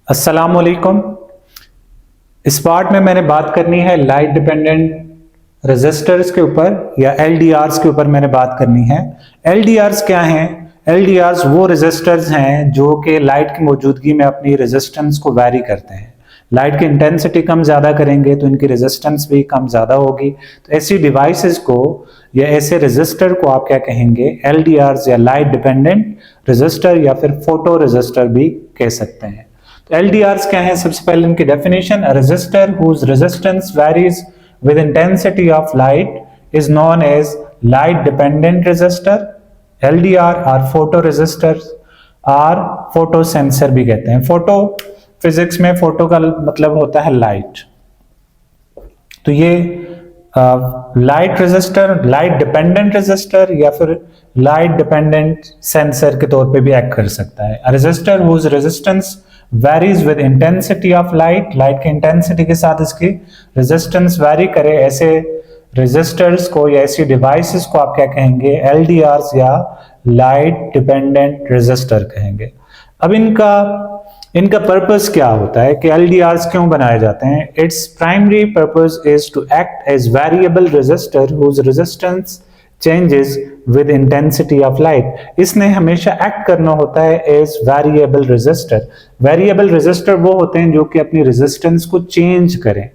अस्सलाम वालेकुम। इस पार्ट में मैंने बात करनी है लाइट डिपेंडेंट रेजिस्टर्स के ऊपर या एलडीआरस के ऊपर मैंने बात करनी है। एलडीआरस क्या हैं? एलडीआरस वो रेजिस्टर्स हैं जो कि लाइट की मौजूदगी में अपनी रेजिस्टेंस को वैरी करते हैं। लाइट की इंटेंसिटी कम ज़्यादा करेंगे तो इनकी रेजिस्टेंस भी कम ज़्यादा होगी। तो ऐसी डिवाइसेस को या ऐसे रेजिस्टर को आप क्या कहेंगे? एलडीआरस या लाइट डिपेंडेंट रेजिस्टर या फिर फोटो रेजिस्टर भी कह सकते हैं। तो एलडीआरस क्या है? सबसे पहले इनकी definition, a resistor whose resistance varies with intensity of light is known as light dependent resistor. LDR और फोटो रेजिस्टर्स और फोटो सेंसर भी कहते हैं। फोटो फिजिक्स में फोटो का मतलब होता है लाइट। तो ये light resistor, light dependent resistor या फिर लाइट डिपेंडेंट सेंसर के तौर पे भी एक्ट कर सकता है। A resistor whose resistance varies with intensity of light, light की इंटेंसिटी के साथ इसकी रेजिस्टेंस वेरी करे, ऐसे रेजिस्टर्स को या ऐसी डिवाइसेस को आप क्या कहेंगे? एलडीआरस या लाइट डिपेंडेंट रेजिस्टर कहेंगे। अब इनका पर्पस क्या होता है कि एलडीआरस क्यों बनाए जाते हैं? Its primary purpose is to act as variable resistor whose resistance changes with intensity of light. इसने हमेशा एक्ट करना होता है as variable resistor. Variable resistor वो होते हैं जो कि अपनी रेजिस्टेंस को चेंज करें,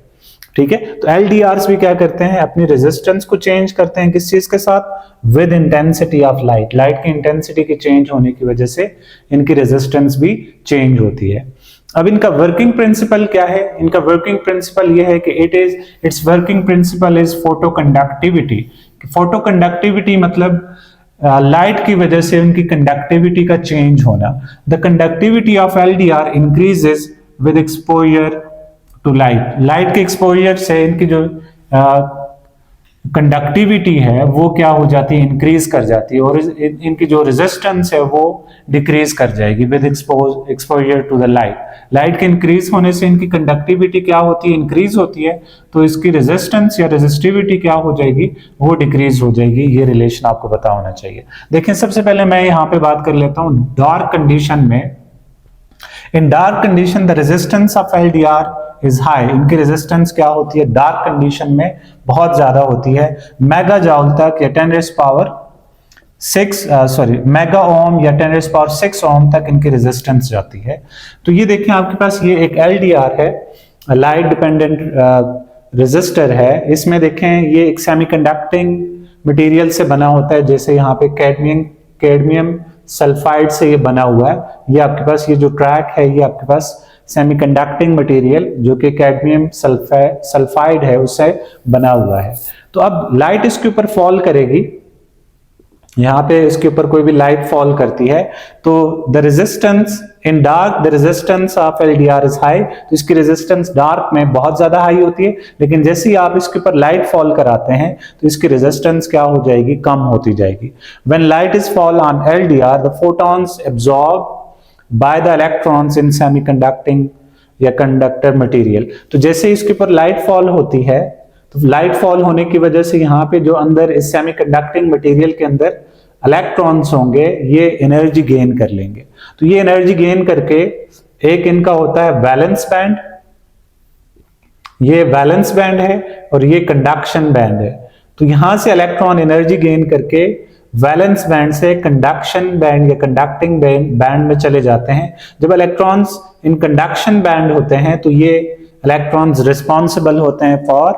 ठीक है। तो एलडीआरस भी क्या करते हैं? अपनी रेजिस्टेंस को चेंज करते हैं। किस चीज के साथ? With intensity of light. Light की इंटेंसिटी की चेंज होने की वजह से इनकी रेजिस्टेंस भी चेंज होती है। अब इनका वर्किंग प्रिंसिपल क्या है? इनका वर्किंग प्रिंसिपल यह है कि its working principle is photo conductivity. Photo conductivity मतलब लाइट की वजह से उनकी कंडक्टिविटी का चेंज होना। The conductivity of LDR increases with exposure to light. Light के एक्सपोजर से इनकी जो कंडक्टिविटी है वो क्या हो जाती है? इंक्रीज कर जाती है, और इनकी जो रेजिस्टेंस है वो डिक्रीज कर जाएगी with exposure to the light. Light के इंक्रीज होने से इनकी कंडक्टिविटी क्या होती है? इंक्रीज होती है। तो इसकी रेजिस्टेंस या रेजिस्टिविटी क्या हो जाएगी? वो डिक्रीज हो जाएगी। ये रिलेशन आपको पता होना चाहिए। देखें, सबसे पहले मैं यहाँ पे बात कर लेता हूँ डार्क कंडीशन में। इन dark condition the resistance of LDR is high. इनकी रेजिस्टेंस क्या होती है? डार्क कंडीशन में बहुत ज्यादा होती है। मेगा जॉल तक या 10⁻6 मेगा ओम या 10⁻6 ओम तक इनकी रेजिस्टेंस जाती है। तो ये देखें, आपके पास ये एक एलडीआर है, लाइट डिपेंडेंट रेजिस्टर है। इसमें देखें ये एक सेमीकंडक्टिंग मटेरियल से बना होता है, जैसे यहाँ पे कैडमियम सल्फाइड से ये बना हुआ है। ये आपके पास ये जो ट्रैक है ये आपके पास सेमीकंडक्टिंग मटेरियल जो कि कैडमियम सल्फाइड है उससे बना हुआ है। तो अब लाइट इसके ऊपर फॉल करेगी, यहाँ पे इसके ऊपर कोई भी लाइट फॉल करती है तो the resistance in dark, the resistance of LDR is high. तो इसकी रेजिस्टेंस डार्क में बहुत ज्यादा हाई होती है, लेकिन जैसे ही आप इसके ऊपर लाइट फॉल कराते हैं तो इसकी रेजिस्टेंस क्या हो जाएगी? कम होती जाएगी। When light is fall on LDR the photons absorb by the electrons in semiconducting या कंडक्टर मटेरियल। तो जैसे इसके ऊपर लाइट फॉल होती है तो लाइट फॉल होने की वजह से यहाँ पे जो अंदर इस सेमीकंडक्टिंग मटेरियल के अंदर इलेक्ट्रॉन्स होंगे ये एनर्जी गेन कर लेंगे। तो ये एनर्जी गेन करके एक इनका होता है वैलेंस बैंड, ये वैलेंस बैंड है और ये कंडक्शन बैंड है। तो यहां से इलेक्ट्रॉन एनर्जी गेन करके वैलेंस बैंड से कंडक्शन बैंड या कंडक्टिंग बैंड में चले जाते हैं। जब इलेक्ट्रॉन्स इन कंडक्शन बैंड होते हैं तो ये इलेक्ट्रॉन्स रिस्पॉन्सिबल होते हैं फॉर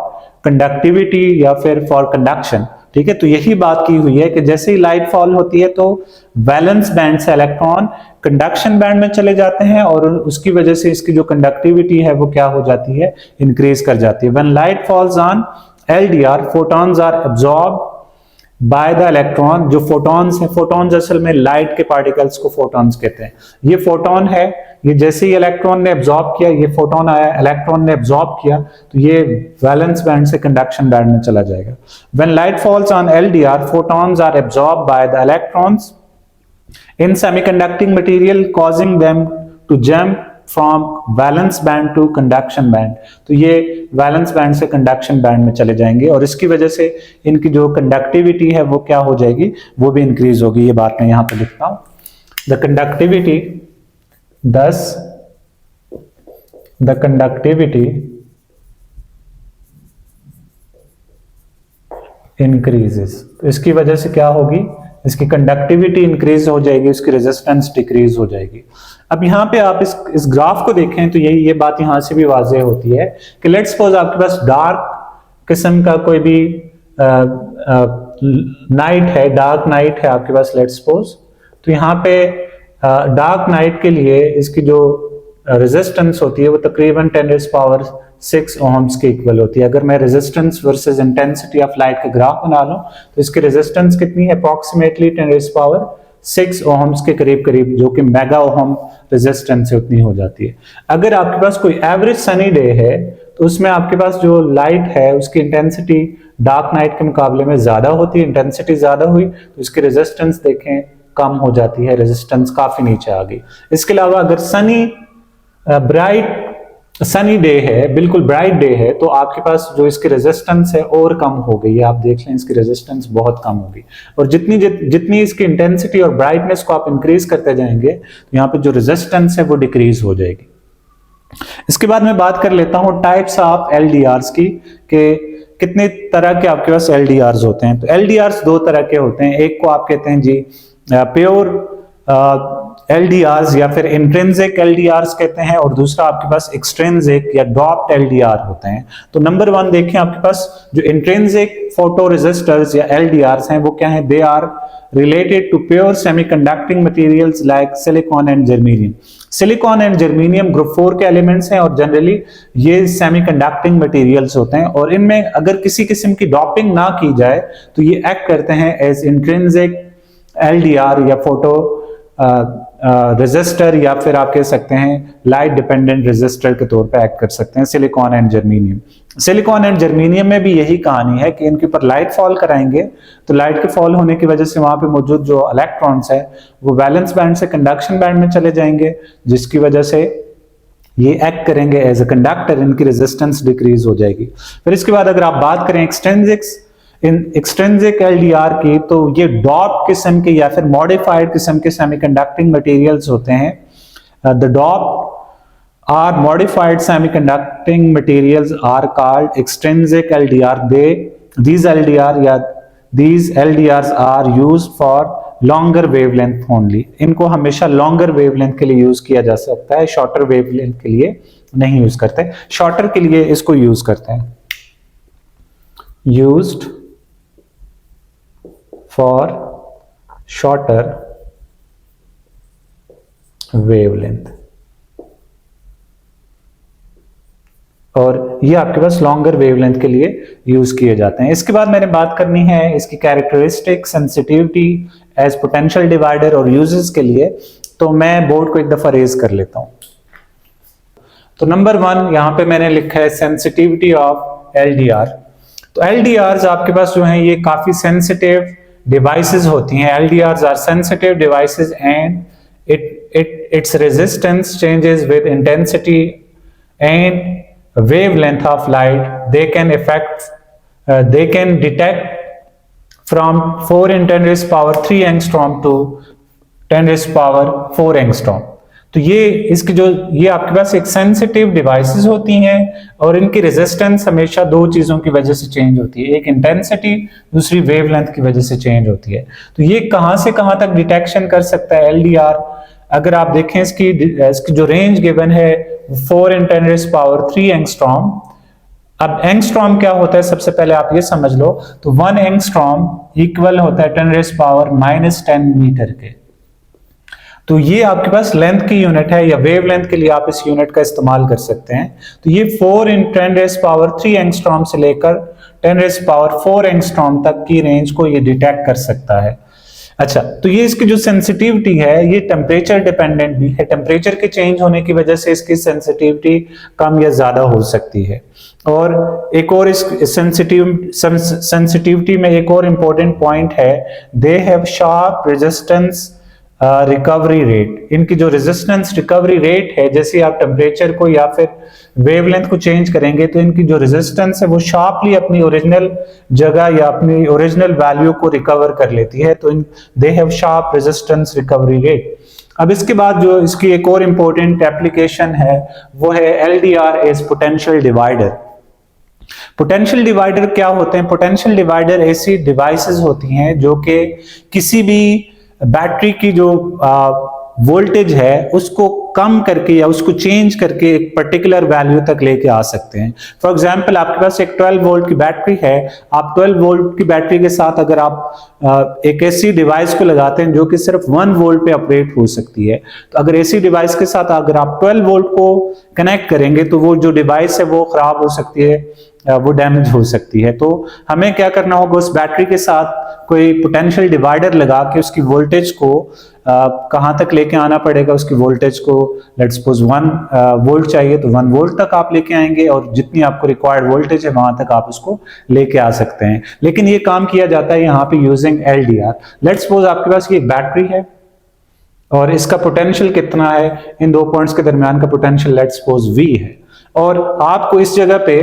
कंडक्टिविटी या फिर फॉर कंडक्शन, ठीक है। तो यही बात की हुई है कि जैसे ही लाइट फॉल होती है तो वैलेंस बैंड से इलेक्ट्रॉन कंडक्शन बैंड में चले जाते हैं और उसकी वजह से इसकी जो कंडक्टिविटी है वो क्या हो जाती है? इंक्रीज कर जाती है। When light falls on LDR photons are absorb by the electron. जो फोटॉन्स है, फोटॉन्स असल में लाइट के पार्टिकल्स को फोटॉन्स कहते हैं। ये फोटॉन है, ये जैसे ही इलेक्ट्रॉन ने एब्जॉर्ब किया, ये फोटॉन आया, इलेक्ट्रॉन ने एब्जॉर्ब किया तो ये वैलेंस बैंड से कंडक्शन बैंड में चला जाएगा। When light falls on LDR photons are absorb by the electrons in semiconducting material causing them to jump from valence band to conduction band. तो ये वैलेंस बैंड से कंडक्शन बैंड में चले जाएंगे और इसकी वजह से इनकी जो कंडक्टिविटी है वो क्या हो जाएगी? वो भी इंक्रीज होगी। ये बात मैं यहाँ पे लिखता हूं, the conductivity 10 the conductivity increases. तो इसकी वजह से क्या होगी, इसकी कंडक्टिविटी इंक्रीज हो जाएगी, इसकी रेजिस्टेंस डिक्रीज हो जाएगी। अब यहाँ पे आप इस ग्राफ को देखें तो ये बात यहाँ से भी वाज़ेह होती है कि लेट्स सपोज आपके पास डार्क किस्म का कोई भी नाइट है, डार्क नाइट है आपके पास लेट्स सपोज, तो यहाँ पे डार्क नाइट के लिए इसकी जो रेजिस्टेंस होती है वो तकरीबन 10⁻⁶ ओहम्स के इक्वल होती है। अगर मैं resistance versus intensity of light का ग्राफ बना लूं तो इसकी रेजिस्टेंस कितनी है, अप्रॉक्सीमेटली 10⁻⁶ ओहम्स के करीब करीब, जो कि मेगा ओहम रेजिस्टेंस से उतनी हो जाती है। अगर आपके पास कोई एवरेज सनी डे है तो उसमें आपके पास जो लाइट है उसकी इंटेंसिटी डार्क नाइट के मुकाबले में ज्यादा होती है, इंटेंसिटी ज्यादा हुई तो इसकी रेजिस्टेंस देखें कम हो जाती है, रेजिस्टेंस काफी नीचे आ गई। इसके अलावा अगर सनी डे है, बिल्कुल ब्राइट डे है, तो आपके पास जो इसकी रेजिस्टेंस है और कम हो गई है। आप देख लें इसकी रेजिस्टेंस बहुत कम होगी, और जितनी इसकी इंटेंसिटी और ब्राइटनेस को आप इंक्रीज करते जाएंगे तो यहाँ पे जो रेजिस्टेंस है वो डिक्रीज हो जाएगी। इसके बाद मैं बात कर लेता हूं टाइप्स ऑफ एलडीआर्स की, कि कितने तरह के आपके पास एलडीआर्स होते हैं। तो एलडीआर्स दो तरह के होते हैं, एक को आप कहते हैं जी प्योर एलडीआर्स या फिर इंट्रिंसिक एलडीआर्स कहते हैं, और दूसरा आपके पास एक्सट्रिंसिक या डॉप्ड एलडीआर होते हैं। तो नंबर 1 देखें, आपके पास जो इंट्रिंसिक फोटो रेजिस्टर्स या एलडीआर्स हैं वो क्या है, they are related to pure semiconducting materials like silicon and germanium। Silicon and germanium group 4 के एलिमेंट्स हैं और जनरली ये सेमीकंडक्टिंग मटेरियल्स होते हैं, और इनमें अगर किसी किस्म की डॉपिंग ना की जाए तो ये एक्ट करते हैं एज इंट्रिंसिक एलडीआर या फोटो रेजिस्टर, या फिर आप कह सकते हैं लाइट डिपेंडेंट रेजिस्टर के तौर पे एक्ट कर सकते हैं silicon and germanium. Silicon and germanium में भी यही कहानी है कि इनके ऊपर लाइट फॉल कराएंगे तो लाइट के फॉल होने की वजह से वहां पे मौजूद जो इलेक्ट्रॉन्स है वो वैलेंस बैंड से कंडक्शन बैंड में चले जाएंगे, जिसकी वजह से ये एक्ट करेंगे एज अ कंडक्टर, इनकी रेजिस्टेंस डिक्रीज हो जाएगी। फिर इसके बाद अगर आप बात करें एक्सट्रिंसिक एलडीआर की, तो ये डॉप किस्म के या फिर मॉडिफाइड किस्म के सेमीकंडक्टिंग मटेरियल्स होते हैं। The dope are modified semiconducting materials are called extrinsic LDR। These LDRs are used for longer wavelength only। इनको हमेशा longer wavelength के लिए यूज किया जा सकता है, shorter wavelength के लिए नहीं यूज करते। shorter के लिए इसको यूज करते हैं, used for shorter wavelength, और ये आपके पास लॉन्गर वेवलेंथ के लिए यूज किए जाते हैं। इसके बाद मैंने बात करनी है इसकी characteristic, sensitivity as potential divider और यूजेस के लिए, तो मैं बोर्ड को एक दफा रेज कर लेता हूं। तो नंबर 1 यहां पे मैंने लिखा है सेंसिटिविटी ऑफ एलडीआर। तो एलडीआर्स आपके पास जो है ये काफी सेंसिटिव डिवाइसेस होती हैं। LDRs are sensitive devices and its resistance changes with intensity and wavelength of light। they can detect from 4 × 10⁻³ angstrom to 10⁻⁴ angstrom। तो ये आपके पास एक सेंसिटिव डिवाइसेस होती हैं और इनकी रेजिस्टेंस हमेशा दो चीजों की वजह से चेंज होती है, एक इंटेंसिटी, दूसरी वेवलेंथ की वजह से चेंज होती है। तो ये कहां से कहां तक डिटेक्शन कर सकता है एलडीआर, अगर आप देखें इसकी जो रेंज गिवन है 4 × 10⁻³ एंगस्ट्रॉम। अब एंगस्ट्रॉम क्या होता है, सबसे पहले आप ये समझ लो, तो 1 एंगस्ट्रॉम इक्वल होता है 10⁻⁻10 मीटर के। तो ये आपके पास लेंथ की यूनिट है, या वेवलेंथ के लिए आप इस यूनिट का इस्तेमाल कर सकते हैं। तो ये 4 × 10⁻³ एंगस्ट्रॉम से लेकर 10⁻⁴ एंगस्ट्रॉम तक की रेंज को ये डिटेक्ट कर सकता है। अच्छा, तो ये इसकी जो सेंसिटिविटी है ये टेम्परेचर डिपेंडेंट भी है, टेम्परेचर के चेंज होने की वजह से इसकी सेंसिटिविटी कम या ज्यादा हो सकती है। और एक और इस सेंसिटिविटी में एक और इंपॉर्टेंट पॉइंट है, they have sharp resistance recovery rate. इनकी जो रेजिस्टेंस रिकवरी रेट है, जैसे आप टेम्परेचर को या फिर वेवलेंथ को चेंज करेंगे तो इनकी जो रेजिस्टेंस है वो शार्पली अपनी ओरिजिनल जगह या अपनी ओरिजिनल वैल्यू को रिकवर कर लेती है। तो they have sharp resistance recovery rate. अब इसके बाद जो इसकी एक और इंपॉर्टेंट एप्लीकेशन है वो है LDR as potential divider. Potential divider क्या होते हैं? पोटेंशियल डिवाइडर ऐसी डिवाइसेस होती हैं जो कि किसी भी बैटरी की जो वोल्टेज है उसको कम करके या उसको चेंज करके एक पर्टिकुलर वैल्यू तक लेके आ सकते हैं। फॉर एग्जांपल, आपके पास एक 12 वोल्ट की बैटरी है, आप 12 वोल्ट की बैटरी के साथ अगर आप एक ऐसी डिवाइस को लगाते हैं जो कि सिर्फ 1 वोल्ट पे ऑपरेट हो सकती है, तो अगर ऐसी डिवाइस के साथ अगर आप 12 वोल्ट को कनेक्ट करेंगे तो वो जो डिवाइस है वो खराब हो सकती है, वो डैमेज हो सकती है। तो हमें क्या करना होगा, उस बैटरी के साथ कोई पोटेंशियल डिवाइडर लगा के उसकी वोल्टेज को कहां तक लेके आना पड़ेगा, उसकी वोल्टेज को लेट्स सपोज 1 वोल्ट चाहिए तो 1 वोल्ट तक आप लेके आएंगे और जितनी आपको रिक्वायर्ड वोल्टेज है वहां तक आप उसको लेके आ सकते हैं। लेकिन ये काम किया जाता है यहाँ पे यूजिंग LDR। लेट्स सपोज आपके पास ये एक बैटरी है और इसका पोटेंशियल कितना है, इन दो पॉइंट्स के दरमियान का पोटेंशियल लेट्स सपोज V है, और आपको इस जगह पे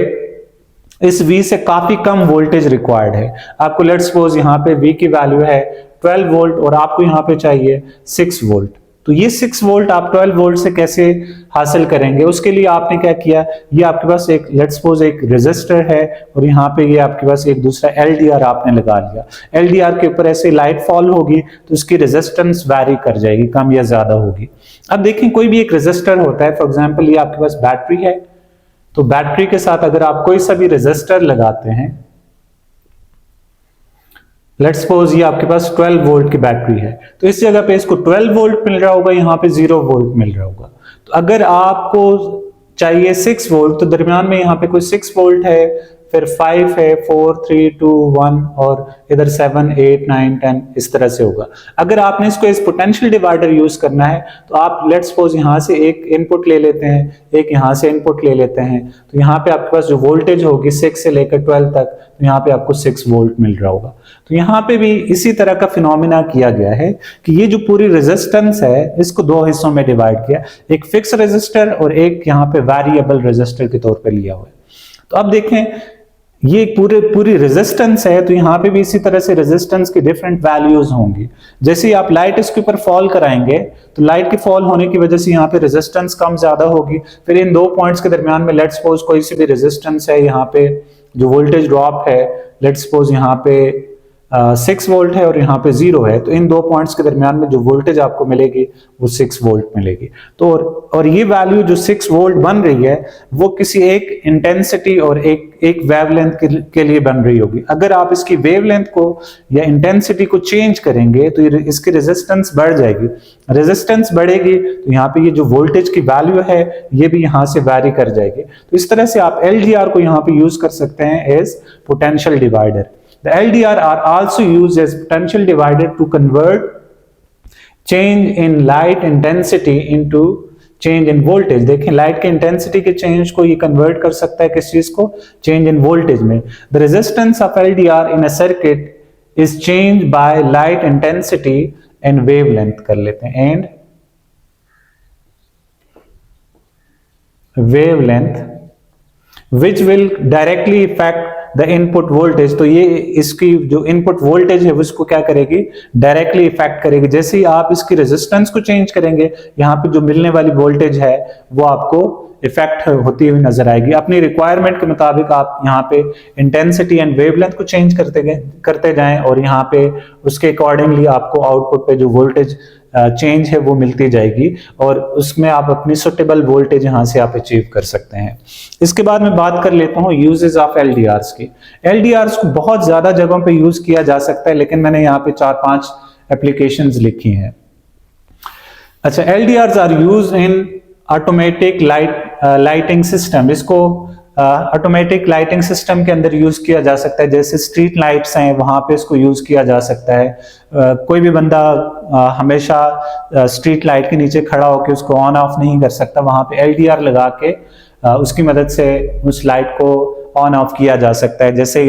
इस V से काफी कम वोल्टेज रिक्वायर्ड है। आपको लेट्स सपोज यहाँ पे V की वैल्यू है 12 वोल्ट और आपको यहाँ पे चाहिए 6 वोल्ट। तो ये 6 वोल्ट आप 12 वोल्ट से कैसे हासिल करेंगे? उसके लिए आपने क्या किया, ये आपके पास एक लेट्स सपोज एक रेजिस्टर है और यहाँ पे ये आपके पास एक दूसरा LDR आपने लगा लिया। LDR के ऊपर ऐसे लाइट फॉल होगी तो उसकी रेजिस्टेंस वैरी कर जाएगी, कम या ज्यादा होगी। अब देखें, कोई भी एक रेजिस्टर होता है, फॉर एग्जाम्पल ये आपके पास बैटरी है, तो बैटरी के साथ अगर आप कोई सा भी रेजिस्टर लगाते हैं, लेट्स सपोज ये आपके पास 12 वोल्ट की बैटरी है, तो इस जगह पे इसको 12 वोल्ट मिल रहा होगा, यहाँ पे 0 वोल्ट मिल रहा होगा। तो अगर आपको चाहिए 6 वोल्ट तो दरमियान में यहाँ पे कोई 6 वोल्ट है, फिर 5 है, 4 3 2 1 और इधर 7 8 9 10 इस तरह से होगा। अगर आपने इसको इस पोटेंशियल डिवाइडर यूज करना है तो आप लेट्स सपोज यहाँ से एक इनपुट ले लेते हैं, एक यहाँ से इनपुट ले लेते हैं, तो यहाँ पे आपके पास जो वोल्टेज होगी 6 से लेकर 12 तक, तो यहाँ पे आपको 6 वोल्ट मिल रहा होगा। तो यहाँ पे भी इसी तरह का फिनोमिना किया गया है कि ये जो पूरी रेजिस्टेंस है इसको दो हिस्सों में डिवाइड किया, एक फिक्स रेजिस्टर और एक यहाँ पे वेरिएबल रेजिस्टर के तौर पर लिया हुआ है। तो अब देखें, ये पूरी रेजिस्टेंस है, तो यहाँ पे भी इसी तरह से रेजिस्टेंस की डिफरेंट वैल्यूज होंगी। जैसे ही आप लाइट इसके ऊपर फॉल कराएंगे तो लाइट के फॉल होने की वजह से यहाँ पे रेजिस्टेंस कम ज्यादा होगी। फिर इन दो पॉइंट्स के दरमियान में लेट्स सपोज कोई सी भी रेजिस्टेंस है, यहाँ पे जो वोल्टेज ड्रॉप है लेट्स सपोज यहाँ पे 6 वोल्ट है और यहाँ पे 0 है, तो इन दो पॉइंट्स के दरमियान में जो वोल्टेज आपको मिलेगी वो 6 वोल्ट मिलेगी। तो और ये वैल्यू जो 6 वोल्ट बन रही है वो किसी एक इंटेंसिटी और एक वेवलेंथ के लिए बन रही होगी। अगर आप इसकी वेवलेंथ को या इंटेंसिटी को चेंज करेंगे तो इसकी रेजिस्टेंस बढ़ जाएगी। रेजिस्टेंस बढ़ेगी तो यहाँ पे ये जो वोल्टेज की वैल्यू है ये भी यहाँ से वैरी कर जाएगी। तो इस तरह से आप LDR को यहाँ पे यूज कर सकते हैं as potential divider. The LDR are also used as potential divider to convert change in light intensity into change in voltage। देखें, लाइट के इंटेंसिटी के चेंज को ये कन्वर्ट कर सकता है किस चीज को, चेंज इन वोल्टेज में। The resistance of LDR in a circuit is changed by light intensity and wavelength कर लेते हैं, and wavelength which will directly affect the input voltage. तो ये इसकी जो इनपुट वोल्टेज है उसको क्या करेगी, डायरेक्टली इफेक्ट करेगी। जैसे ही आप इसकी रेजिस्टेंस को चेंज करेंगे यहाँ पे जो मिलने वाली वोल्टेज है वो आपको इफेक्ट होती हुई नजर आएगी। अपनी रिक्वायरमेंट के मुताबिक आप यहाँ पे इंटेंसिटी एंड वेवलेंथ को चेंज करते जाएं और यहाँ पे उसके अकॉर्डिंगली आपको आउटपुट पे जो वोल्टेज चेंज है वो मिलती जाएगी और उसमें आप अपनी सुटेबल वोल्टेज यहाँ से आप अचीव कर सकते हैं। इसके बाद मैं बात कर लेता हूँ यूजेस ऑफ LDRs की। LDRs को बहुत ज्यादा जगहों पे यूज किया जा सकता है, लेकिन मैंने यहाँ पे 4-5 एप्लीकेशंस लिखी हैं। अच्छा, LDRs are use in automatic lighting system. इसको ऑटोमेटिक लाइटिंग सिस्टम के अंदर यूज किया जा सकता है। जैसे स्ट्रीट लाइट्स हैं वहां पे इसको यूज किया जा सकता है। कोई भी बंदा हमेशा स्ट्रीट लाइट के नीचे खड़ा होकर उसको ऑन ऑफ नहीं कर सकता, वहां पे LDR लगा के उसकी मदद से उस लाइट को ऑन ऑफ किया जा सकता है। जैसे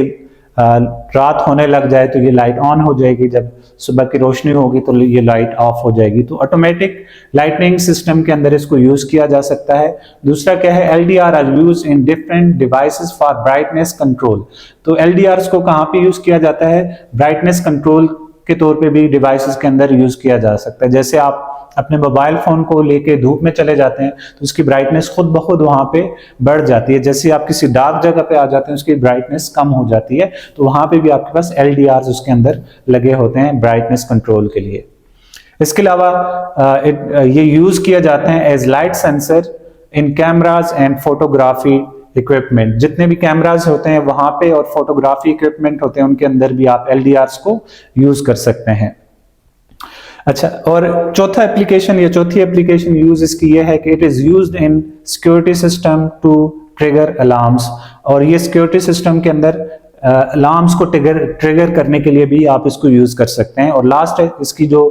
रात होने लग जाए तो ये लाइट ऑन हो जाएगी, जब सुबह की रोशनी होगी तो ये लाइट ऑफ हो जाएगी। तो ऑटोमेटिक लाइटनिंग सिस्टम के अंदर इसको यूज किया जा सकता है। दूसरा क्या है, LDR are use in different devices for brightness control. तो LDRs को कहाँ पे यूज किया जाता है, ब्राइटनेस कंट्रोल के तौर पे भी डिवाइसेस के अंदर यूज किया जा सकता है। जैसे आप अपने मोबाइल फोन को लेके धूप में चले जाते हैं तो उसकी ब्राइटनेस खुद ब खुद वहां पे बढ़ जाती है। जैसे आप किसी डार्क जगह पे आ जाते हैं उसकी ब्राइटनेस कम हो जाती है, तो वहां पे भी आपके पास LDRs उसके अंदर लगे होते हैं ब्राइटनेस कंट्रोल के लिए। इसके अलावा ये यूज किया जाते हैं as light sensor in cameras and photography equipment. जितने भी कैमराज होते हैं वहां पे और फोटोग्राफी इक्विपमेंट होते हैं उनके अंदर भी आप LDRs को यूज कर सकते हैं। अच्छा, और चौथी एप्लीकेशन यूज इसकी ये है कि it is used in security system to trigger alarms. और ये सिक्योरिटी सिस्टम के अंदर अलार्म्स को ट्रिगर करने के लिए भी आप इसको यूज कर सकते हैं। और लास्ट इसकी जो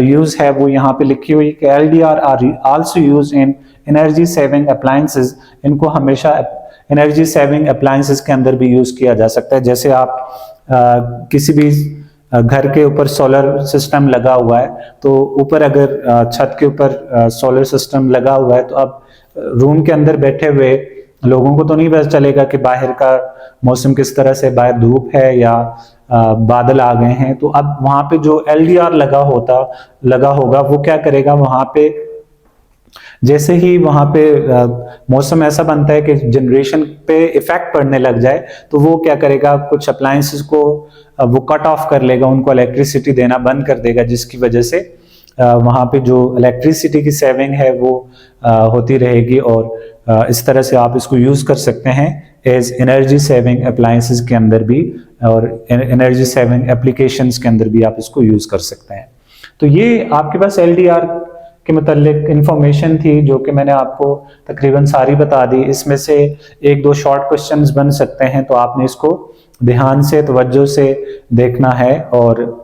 यूज है वो यहाँ पे लिखी हुई कि LDR are also used in energy saving appliances. इनको हमेशा एनर्जी सेविंग अप्लायंसेस के अंदर भी यूज किया जा सकता है। जैसे आप किसी भी घर के ऊपर सोलर सिस्टम लगा हुआ है, तो ऊपर अगर छत के ऊपर सोलर सिस्टम लगा हुआ है तो अब रूम के अंदर बैठे हुए लोगों को तो नहीं पता चलेगा कि बाहर का मौसम किस तरह से, बाहर धूप है या बादल आ गए हैं। तो अब वहां पे जो LDR लगा होगा वो क्या करेगा, वहां पे जैसे ही वहां पे मौसम ऐसा बनता है कि जनरेशन पे इफेक्ट पड़ने लग जाए, तो वो क्या करेगा, कुछ अप्लायंसेस को वो कट ऑफ कर लेगा, उनको इलेक्ट्रिसिटी देना बंद कर देगा, जिसकी वजह से वहां पे जो इलेक्ट्रिसिटी की सेविंग है वो होती रहेगी। और इस तरह से आप इसको यूज कर सकते हैं एज एनर्जी सेविंग अप्लायंसेस के अंदर भी, और एनर्जी सेविंग एप्लीकेशंस के अंदर भी आप इसको यूज कर सकते हैं। तो ये आपके पास LDR के मतलब इंफॉर्मेशन थी जो कि मैंने आपको तकरीबन सारी बता दी। इसमें से एक दो शॉर्ट क्वेश्चंस बन सकते हैं, तो आपने इसको ध्यान से तवज्जो से देखना है और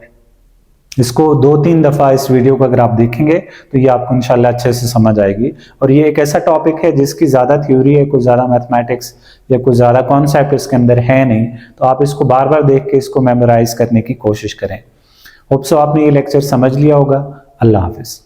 इसको 2-3 दफा इस वीडियो को अगर आप देखेंगे तो ये आपको इंशाल्लाह अच्छे से समझ आएगी। और ये एक ऐसा टॉपिक है जिसकी ज्यादा थ्योरी है, कुछ ज्यादा मैथमेटिक्स या कुछ ज्यादा कॉन्सेप्ट इसके अंदर है नहीं, तो आप इसको बार बार देख के इसको मेमोराइज करने की कोशिश करें। होप सो आपने ये लेक्चर समझ लिया होगा। अल्लाह हाफिज।